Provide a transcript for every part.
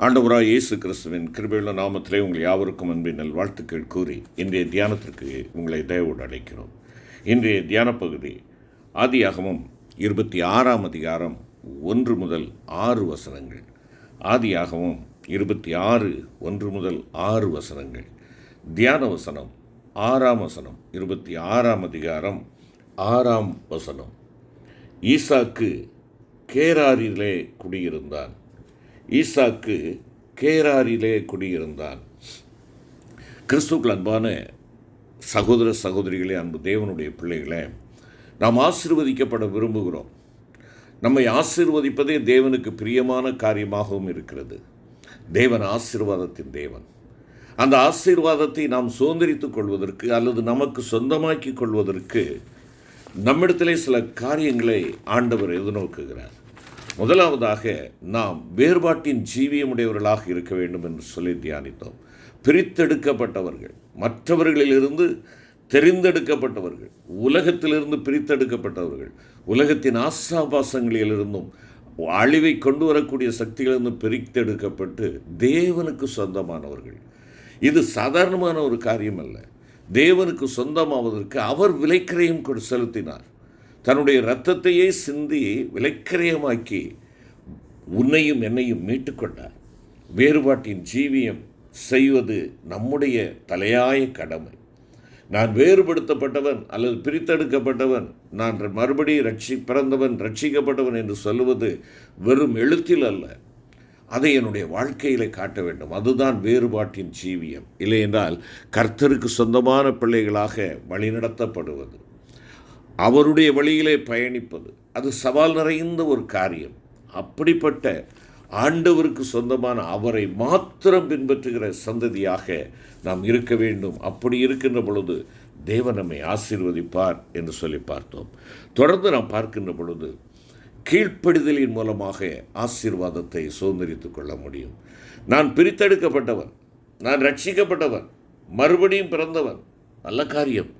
ஆண்டவராய் இயேசு கிறிஸ்துவின் கிருபையுள்ள நாமத்திலே உங்கள் யாவருக்கும் அன்பின் நல்வாழ்த்துக்கள் கூறி இன்றைய தியானத்திற்கு உங்களை தயவோடு அழைக்கிறோம். இன்றைய தியான பகுதி ஆதியாகமம் 26ஆம் அதிகாரம் 1 முதல் 6 வசனங்கள். ஆதியாகமம் 26 1 முதல் 6 வசனங்கள். தியான வசனம் 6ஆம் வசனம், 26ஆம் அதிகாரம் 6ஆம் வசனம். ஈசாக்கு கேராரிலே குடியிருந்தான். ஈசாக்கு கேராரிலே குடியிருந்தான். கிறிஸ்துவுக்குள் அன்பான சகோதர சகோதரிகளே, அன்பு தேவனுடைய பிள்ளைகளே, நாம் ஆசீர்வதிக்கப்பட விரும்புகிறோம். நம்மை ஆசீர்வதிப்பதே தேவனுக்கு பிரியமான காரியமாகவும் இருக்கிறது. தேவன் ஆசீர்வாதத்தின் தேவன். அந்த ஆசீர்வாதத்தை நாம் சுதந்திரித்துக் கொள்வதற்கு அல்லது நமக்கு சொந்தமாக்கி கொள்வதற்கு நம்மிடத்திலே சில காரியங்களை ஆண்டவர் எதிர்நோக்குகிறார். முதலாவதாக நாம் வேறுபாட்டின் ஜீவியமுடையவர்களாக இருக்க வேண்டும் என்று சொல்லி தியானித்தோம். பிரித்தெடுக்கப்பட்டவர்கள், மற்றவர்களிலிருந்து தெரிந்தெடுக்கப்பட்டவர்கள், உலகத்திலிருந்து பிரித்தெடுக்கப்பட்டவர்கள், உலகத்தின் ஆசாபாசங்களிலிருந்தும் அழிவை கொண்டு வரக்கூடிய சக்திகளிலிருந்து பிரித்தெடுக்கப்பட்டு தேவனுக்கு சொந்தமானவர்கள். இது சாதாரணமான ஒரு காரியம் அல்ல. தேவனுக்கு சொந்தமாவதற்கு அவர் விலைக்கிரயம் செலுத்தினார். தன்னுடைய இரத்தத்தையே சிந்தி விலைக்கிரயமாக்கி உன்னையும் என்னையும் மீட்டுக்கொண்டார். வேறுபாட்டின் ஜீவியம் செய்வது நம்முடைய தலையாய கடமை. நான் வேறுபடுத்தப்பட்டவன் அல்லது பிரித்தெடுக்கப்பட்டவன், நான் மறுபடியும் பிறந்தவன், ரட்சிக்கப்பட்டவன் என்று சொல்லுவது வெறும் எழுத்தில் அல்ல, அதை என்னுடைய வாழ்க்கையிலே காட்ட வேண்டும். அதுதான் வேறுபாட்டின் ஜீவியம். இல்லை என்றால் கர்த்தருக்கு சொந்தமான பிள்ளைகளாக வழிநடத்தப்படுவது, அவருடைய வழியிலே பயணிப்பது, அது சவால் நிறைந்த ஒரு காரியம். அப்படிப்பட்ட ஆண்டவருக்கு சொந்தமான அவரை மாத்திரம் பின்பற்றுகிற சந்ததியாக நாம் இருக்க வேண்டும். அப்படி இருக்கின்ற பொழுது தேவன் நம்மை ஆசீர்வதிப்பார் என்று சொல்லி பார்த்தோம். தொடர்ந்து நாம் பார்க்கின்ற பொழுது கீழ்ப்படிதலின் மூலமாக ஆசீர்வாதத்தை சுதந்திரித்துக் கொள்ள முடியும். நான் பிரித்தெடுக்கப்பட்டவன், நான் ரட்சிக்கப்பட்டவன், மறுபடியும் பிறந்தவன், நல்ல காரியம்.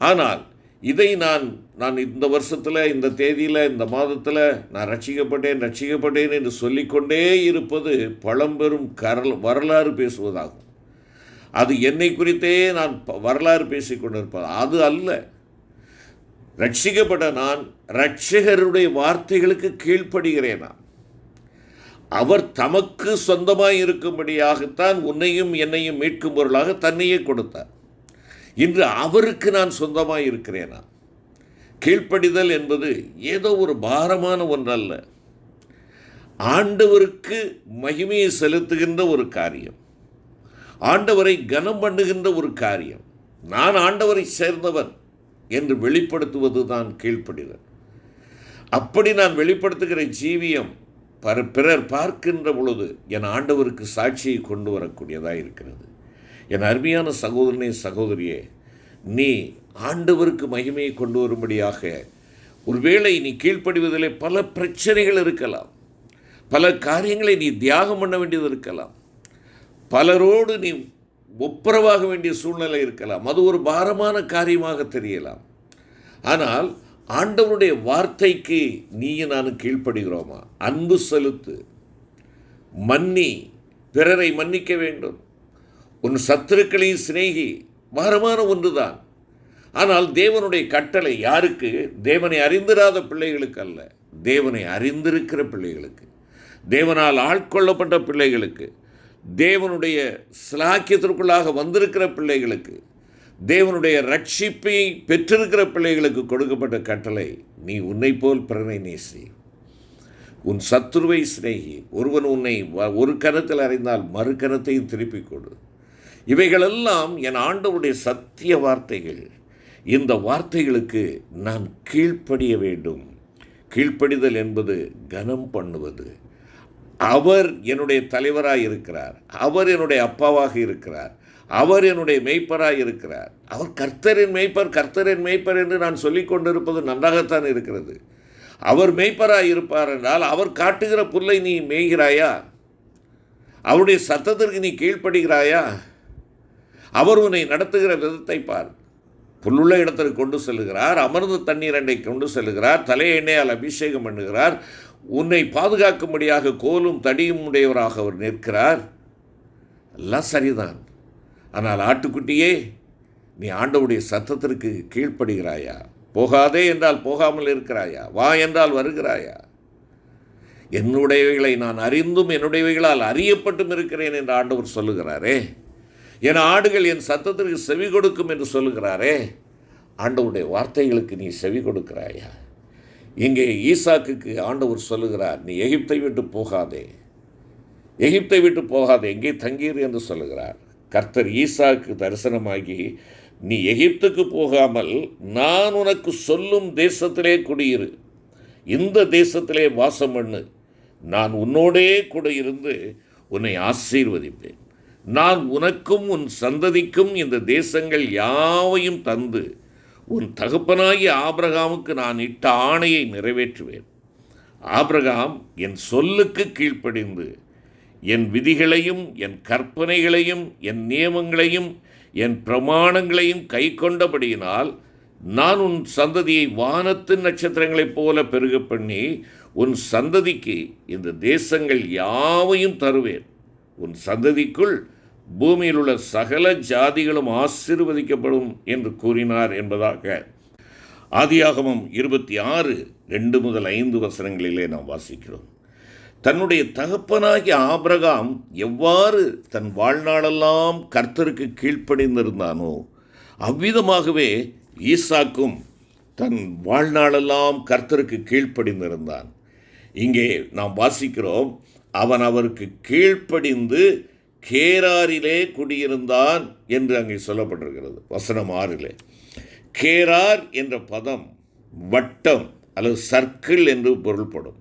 ஆனால் இதை நான் இந்த வருஷத்தில், இந்த தேதியில், இந்த மாதத்தில் நான் ரட்சிக்கப்பட்டேன் என்று சொல்லிக்கொண்டே இருப்பது பழம்பெரும் வரலாறு பேசுவதாகும். அது என்னை குறித்தே நான் வரலாறு பேசிக்கொண்டிருப்பது அது அல்ல. ரட்சிக்கப்பட்ட நான் இரட்சகருடைய வார்த்தைகளுக்கு கீழ்ப்படுகிறேனா? அவர் தமக்கு சொந்தமாய் இருக்கும்படியாகத்தான் உன்னையும் என்னையும் மீட்கும் பொருளாக தன்னையே கொடுத்தார். இன்று அவருக்கு நான் சொந்தமாக இருக்கிறேனா? கீழ்ப்படிதல் என்பது ஏதோ ஒரு பாரமான ஒன்றல்ல. ஆண்டவருக்கு மகிமையை செலுத்துகின்ற ஒரு காரியம், ஆண்டவரை கனம் பண்ணுகின்ற ஒரு காரியம். நான் ஆண்டவரை சேர்ந்தவன் என்று வெளிப்படுத்துவது தான் கீழ்ப்படிதல். அப்படி நான் வெளிப்படுத்துகிற ஜீவியம் பிறர் பார்க்கின்ற பொழுது என் ஆண்டவருக்கு சாட்சியை கொண்டு வரக்கூடியதாக இருக்கிறது. என் அருமையான சகோதரனே, சகோதரியே, நீ ஆண்டவருக்கு மகிமையை கொண்டு வரும்படியாக ஒருவேளை நீ கீழ்ப்படிவதிலே பல பிரச்சனைகள் இருக்கலாம், பல காரியங்களை நீ தியாகம் பண்ண வேண்டியது இருக்கலாம், பலரோடு நீ ஒப்புரவாக வேண்டிய சூழ்நிலை இருக்கலாம். அது ஒரு பாரமான காரியமாக தெரியலாம். ஆனால் ஆண்டவருடைய வார்த்தைக்கு நீயும் நானும் கீழ்ப்படுகிறோமா? அன்பு செலுத்து, மன்னி, பிறரை மன்னிக்க வேண்டும், உன் சத்துருக்களையும் சிநேகி, பாரமான ஒன்றுதான். ஆனால் தேவனுடைய கட்டளை யாருக்கு? தேவனை அறிந்திராத பிள்ளைகளுக்கு அல்ல, தேவனை அறிந்திருக்கிற பிள்ளைகளுக்கு, தேவனால் ஆட்கொள்ளப்பட்ட பிள்ளைகளுக்கு, தேவனுடைய சிலாக்கியத்திற்குள்ளாக வந்திருக்கிற பிள்ளைகளுக்கு, தேவனுடைய ரட்சிப்பை பெற்றிருக்கிற பிள்ளைகளுக்கு கொடுக்கப்பட்ட கட்டளை, நீ உன்னை போல் பிறனை நேசி, உன் சத்துருவை சிநேகி. ஒருவன் உன்னை ஒரு கரத்தில் அறிந்தால் மறு கரத்தையும் திருப்பிக் கொடு. இவைகளெல்லாம் என் ஆண்டவருடைய சத்திய வார்த்தைகள். இந்த வார்த்தைகளுக்கு நான் கீழ்ப்படிய வேண்டும். கீழ்ப்படிதல் என்பது கனம் பண்ணுவது. அவர் என்னுடைய தலைவராக இருக்கிறார், அவர் என்னுடைய அப்பாவாக இருக்கிறார், அவர் என்னுடைய மேய்ப்பராக இருக்கிறார். அவர் கர்த்தரின் மேய்ப்பர் என்று நான் சொல்லிக் கொண்டிருப்பது நன்றாகத்தான் இருக்கிறது. அவர் மேய்ப்பராக இருப்பார் என்றால் அவர் காட்டுகிற புல்லை நீ மேய்கிறாயா? அவருடைய சத்தத்திற்கு நீ கீழ்ப்படுகிறாயா? அவர் உன்னை நடத்துகிற விதத்தை பார். புல்லுள்ள இடத்திற்கு கொண்டு செல்கிறார், அமர்ந்து தண்ணீர் அண்டை கொண்டு செல்கிறார், தலை எண்ணெயால் அபிஷேகம் பண்ணுகிறார், உன்னை பாதுகாக்கும்படியாக கோலும் தடியும் உடையவராக அவர் நிற்கிறார். எல்லாம் சரிதான். ஆனால் ஆட்டுக்குட்டியே, நீ ஆண்டவருடைய சத்தத்திற்கு கீழ்ப்படுகிறாயா? போகாதே என்றால் போகாமல் இருக்கிறாயா? வா என்றால் வருகிறாயா? என்னுடையவைகளை நான் அறிந்தும் என்னுடையவைகளால் அறியப்பட்டும் இருக்கிறேன் என்று ஆண்டவர் சொல்லுகிறாரே. என் ஆடுகள் என் சத்தத்திற்கு செவி கொடுக்கும் என்று சொல்லுகிறாரே. ஆண்டவருடைய வார்த்தைகளுக்கு நீ செவி கொடுக்கிறாயா? இங்கே ஈசாக்குக்கு ஆண்டவர் சொல்லுகிறார், நீ எகிப்தை விட்டு போகாதே, எகிப்தை விட்டு போகாதே, எங்கே தங்கீர் என்று சொல்லுகிறார். கர்த்தர் ஈசாக்கு தரிசனமாகி, நீ எகிப்துக்கு போகாமல் நான் உனக்கு சொல்லும் தேசத்திலே குடியிரு, இந்த தேசத்திலே வாசம் பண்ணு, நான் உன்னோடே கூட இருந்து உன்னை ஆசீர்வதிப்பேன், நான் உனக்கும் உன் சந்ததிக்கும் இந்த தேசங்கள் யாவையும் தந்து உன் தகப்பனாகிய ஆபிரகாமுக்கு நான் இட்ட ஆணையை நிறைவேற்றுவேன். ஆபிரகாம் என் சொல்லுக்கு கீழ்ப்படிந்து என் விதிகளையும் என் கற்பனைகளையும் என் நியமங்களையும் என் பிரமாணங்களையும் கை கொண்டபடியினால் நான் உன் சந்ததியை வானத்து நட்சத்திரங்களைப் போல பெருக பண்ணி உன் சந்ததிக்கு இந்த தேசங்கள் யாவையும் தருவேன். உன் சந்ததிக்குள் பூமியில் உள்ள சகல ஜாதிகளும் ஆசீர்வதிக்கப்படும் என்று கூறினார் என்பதாக ஆதியாகமம் 26:2-5 நாம் வாசிக்கிறோம். தன்னுடைய தகப்பனாகிய ஆபிரகாம் எவ்வாறு தன் வாழ்நாளெல்லாம் கர்த்தருக்கு கீழ்ப்படிந்திருந்தானோ அவ்விதமாகவே ஈசாக்கும் தன் வாழ்நாளெல்லாம் கர்த்தருக்கு கீழ்ப்படிந்திருந்தான். இங்கே நாம் வாசிக்கிறோம், அவன் அவருக்கு கீழ்ப்படிந்து கேராரிலே குடியிருந்தான் என்று அங்கே சொல்லப்பட்டிருக்கிறது. வசனம் 6. கேரார் என்ற பதம் வட்டம் அல்லது சர்க்கிள் என்று பொருள்படும்.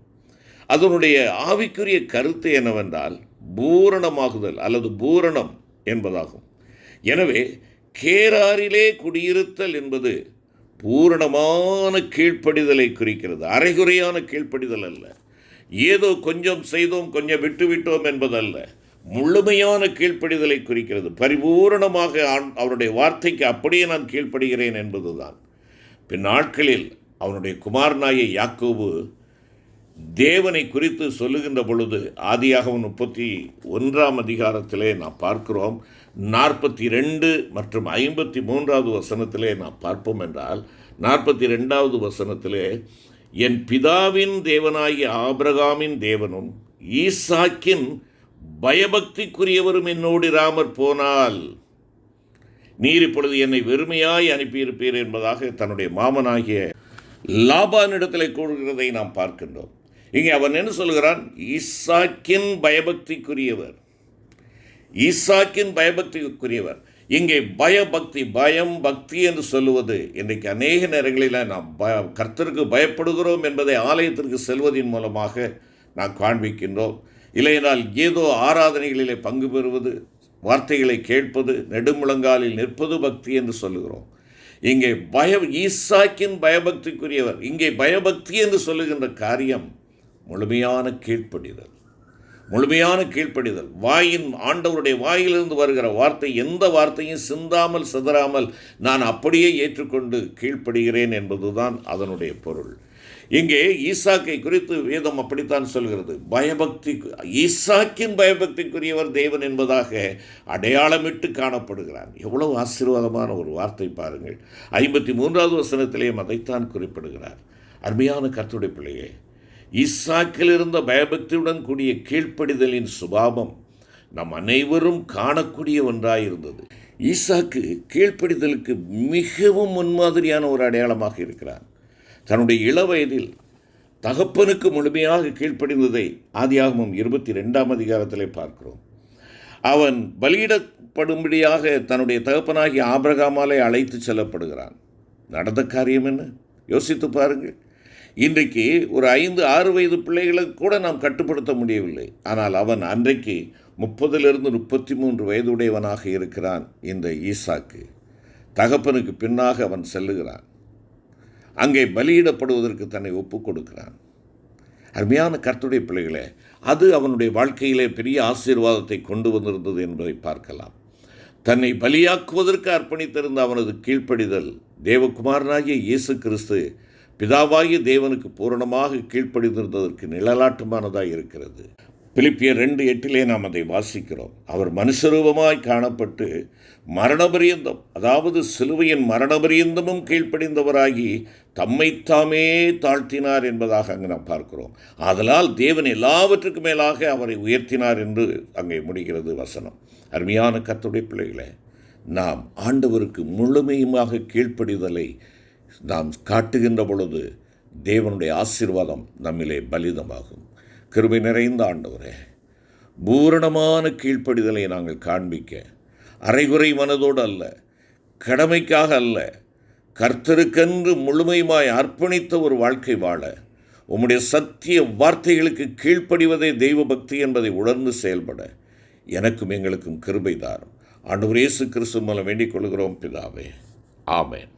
அதனுடைய ஆவிக்குரிய கருத்து என்னவென்றால் பூரணமாகுதல் அல்லது பூரணம் என்பதாகும். எனவே கேராரிலே குடியிருத்தல் என்பது பூரணமான கீழ்ப்படிதலை குறிக்கிறது. அரைகுறையான கீழ்ப்படிதல் அல்ல. ஏதோ கொஞ்சம் செய்தோம் கொஞ்சம் விட்டுவிட்டோம் என்பதல்ல. முழுமையான கீழ்ப்படிதலை குறிக்கிறது. பரிபூரணமாக அவருடைய வார்த்தைக்கு அப்படியே நான் கீழ்ப்படுகிறேன் என்பதுதான். பின் நாட்களில் அவனுடைய குமாரனாகிய யாக்கோபு தேவனை குறித்து சொல்லுகின்ற பொழுது ஆதியாகமம் 31 நாம் பார்க்கிறோம். 42 மற்றும் 53 வசனத்திலே நாம் பார்ப்போம் என்றால் 42 வசனத்திலே, என் பிதாவின் தேவனாகிய ஆபிரகாமின் தேவனும் ஈசாக்கின் பயபக்திக்குரியவரும் என்னோடு இராமற் போனால் நீர் இப்பொழுது என்னை வெறுமையாய் அனுப்பியிருப்பீர் என்பதாக தன்னுடைய மாமனாகிய லாபானிடத்தில் கூறுகிறதை நாம் பார்க்கின்றோம். இங்கே அவன் என்ன சொல்கிறான்? ஈசாக்கின் பயபக்திக்குரியவர், ஈசாக்கின் பயபக்திக்குரியவர். இங்கே பயபக்தி, பயம், பக்தி என்று சொல்லுவது இன்றைக்கு அநேக நேரங்களில் நாம் கர்த்தருக்கு பயப்படுகிறோம் என்பதை ஆலயத்திற்கு செல்வதன் மூலமாக நாம் காண்பிக்கின்றோம். இல்லையென்றால் ஏதோ ஆராதனைகளிலே பங்கு பெறுவது, வார்த்தைகளை கேட்பது, நெடுமுழங்காலில் நிற்பது பக்தி என்று சொல்லுகிறோம். இங்கே ஈசாக்கின் பயபக்திக்குரியவர். இங்கே பயபக்தி என்று சொல்லுகின்ற காரியம் முழுமையான கீழ்ப்படிதல், முழுமையான கீழ்ப்படிதல். ஆண்டவருடைய வாயிலிருந்து வருகிற வார்த்தை எந்த வார்த்தையும் சிந்தாமல் சிதறாமல் நான் அப்படியே ஏற்றுக்கொண்டு கீழ்ப்படுகிறேன் என்பதுதான் அதனுடைய பொருள். இங்கே ஈசாக்கை குறித்து வேதம் அப்படித்தான் சொல்கிறது. பயபக்தி, ஈசாக்கின் பயபக்திக்குரியவர் தேவன் என்பதாக அடையாளமிட்டு காணப்படுகிறான். எவ்வளவு ஆசீர்வாதமான ஒரு வார்த்தை பாருங்கள். 53 வசனத்திலேயும் அதைத்தான் குறிப்பிடுகிறார். அருமையான கர்த்தருடைய பிள்ளையே, ஈசாக்கில் இருந்த பயபக்தியுடன் கூடிய கீழ்ப்படிதலின் சுபாவம் நம் அனைவரும் காணக்கூடிய ஒன்றாயிருந்தது. ஈசாக்கு கீழ்ப்படிதலுக்கு மிகவும் முன்மாதிரியான ஒரு அடையாளமாக இருக்கிறார். தன்னுடைய இளவயதில் தகப்பனுக்கு முழுமையாக கீழ்ப்படிந்ததை ஆதியாகமம் 22 பார்க்கிறோம். அவன் பலியிடப்படும்படியாக தன்னுடைய தகப்பனாகிய ஆபிரகாமாலே அழைத்து செல்லப்படுகிறான். நடந்த காரியம் என்ன யோசித்து பாருங்கள். இன்றைக்கு ஒரு 5-6 வயது பிள்ளைகளுக்கு கூட நாம் கட்டுப்படுத்த முடியவில்லை. ஆனால் அவன் அன்றைக்கு 30-33 வயதுடையவனாக இருக்கிறான். இந்த ஈசாக்கு தகப்பனுக்கு பின்னாக அவன் செல்லுகிறான். அங்கே பலியிடப்படுவதற்கு தன்னை ஒப்புக் கொடுக்கிறான். அருமையான கர்த்தருடைய பிள்ளைகளே, அது அவனுடைய வாழ்க்கையிலே பெரிய ஆசீர்வாதத்தை கொண்டு வந்திருந்தது என்பதை பார்க்கலாம். தன்னை பலியாக்குவதற்கு அர்ப்பணித்திருந்த அவனது கீழ்ப்படிதல் தேவகுமாரனாகிய இயேசு கிறிஸ்து பிதாவாகிய தேவனுக்கு பூரணமாக கீழ்ப்படிந்திருந்ததற்கு நிழலாட்டமானதாக இருக்கிறது. பிலிப்பியர் 2:8 நாம் அதை வாசிக்கிறோம். அவர் மனுஷரூபமாய் காணப்பட்டு மரணபரியந்தம், அதாவது சிலுவையின் மரணபரியந்தமும் கீழ்ப்படிந்தவராகி தம்மைத்தாமே தாழ்த்தினார் என்பதாக அங்கு நாம் பார்க்கிறோம். ஆதலால் தேவன் எல்லாவற்றுக்கும் மேலாக அவரை உயர்த்தினார் என்று அங்கே முடிகிறது வசனம். அருமையான கர்த்தருடைய பிள்ளைகளே, நாம் ஆண்டவருக்கு முழுமையுமாக கீழ்ப்படிதலை நாம் காட்டுகின்ற பொழுது தேவனுடைய ஆசீர்வாதம் நம்மிலே பலிதமாகும். கிருபை நிறைந்த ஆண்டவரே, பூரணமான கீழ்ப்படிதலை நாங்கள் காண்பிக்க, அரைகுறை மனதோடு அல்ல, கடமைக்காக அல்ல, கர்த்தருக்கென்று முழுமையுமாய் அர்ப்பணித்த ஒரு வாழ்க்கை வாழ, உம்முடைய சத்திய வார்த்தைகளுக்கு கீழ்ப்படிவதே தெய்வ பக்தி என்பதை உணர்ந்து செயல்பட எனக்கும் எங்களுக்கும் கிருபை தாரும். ஆண்டவர் இயேசு கிறிஸ்து மூலம் வேண்டிக் கொள்கிறோம் பிதாவே. ஆமென்.